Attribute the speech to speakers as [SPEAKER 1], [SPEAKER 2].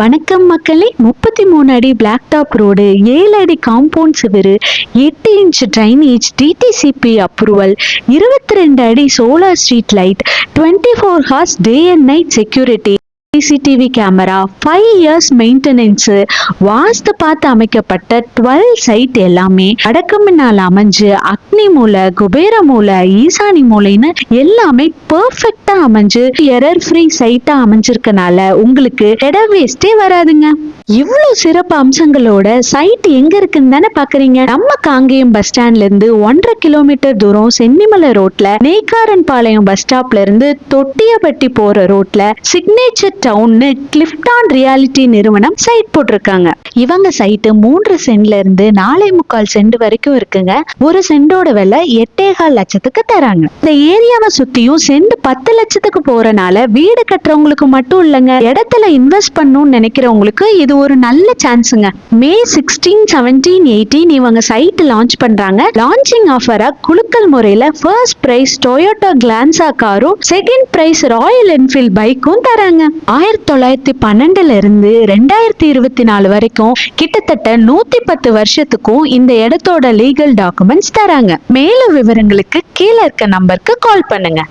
[SPEAKER 1] வணக்கம் மக்களே. 33 அடி பிளாக் டாப் ரோடு, 7 அடி காம்பவுண்ட் சுவரு, 8 இன்ச் ட்ரைனேஜ், டிடிசிபி அப்ரூவல், 22 அடி solar street light, 24 hours day and night security, CCTV camera, 5 years maintenance, vastu பார்த்து அமைக்கப்பட்ட 12 சைட் எல்லாமே அடக்கமின்னால் அமைஞ்சு அக்னி மூலை, குபேர மூலை, ஈசானி மூலைன்னு எல்லாமே பெர்ஃபெக்டா அமைஞ்சு எரர் ஃப்ரீ சைட்டா அமைஞ்சிருக்கனால உங்களுக்கு இட வேஸ்டே வராதுங்க. இவ்வளவு சிறப்பு அம்சங்களோட சைட் எங்க இருக்குன்னு தானே பாக்குறீங்க. நம்ம காங்கேயம் பஸ் ஸ்டாண்ட்ல இருந்து 1.5 கிலோமீட்டர் தூரம் சென்னிமலை ரோட்ல, நெய்க்காரன் பாளையம் பஸ் ஸ்டாப்ல இருந்து தொட்டியப்பட்டி போற ரோட்ல சிக்னேச்சர் டவுன்னு கிளிஃப்டான் ரியாலிட்டி நிறுவனம் சைட் போட்டிருக்காங்க. இவங்க சைட்டு 3 சென்ட்ல இருந்து 4.25 சென்ட் வரைக்கும் இருக்குங்க. ஒரு சென்டோட விலை 8.25 லட்சத்துக்கு தராங்க. இந்த ஏரியாவை சுத்தியும் சென்ட் 10 லட்சத்துக்கு போறனால வீடு கட்டுறவங்களுக்கு மட்டும் இல்லங்க, இடத்துல இன்வெஸ்ட் பண்ணணும்னு நினைக்கிறவங்களுக்கு இது ஒரு நல்ல சான்ஸுங்க. மே 16, 17, 18 இவங்க சைட் லான்ச் பண்றாங்க. லான்ச்சிங் ஆஃபரா குலுக்கல் முறையில ஃபர்ஸ்ட் பிரைஸ் டொயோட்டா கிளான்சா காரும், செகண்ட் பிரைஸ் ராயல் என்ஃபீல்ட் பைக்கும் தராங்க. 1912 இருந்து 2024 வரைக்கும் கிட்டத்தட்ட 110 வருஷத்துக்கும் இந்த இடத்தோட லீகல் டாக்குமெண்ட்ஸ் தராங்க. மேலும் விவரங்களுக்கு கீழே இருக்க நம்பருக்கு கால் பண்ணுங்க.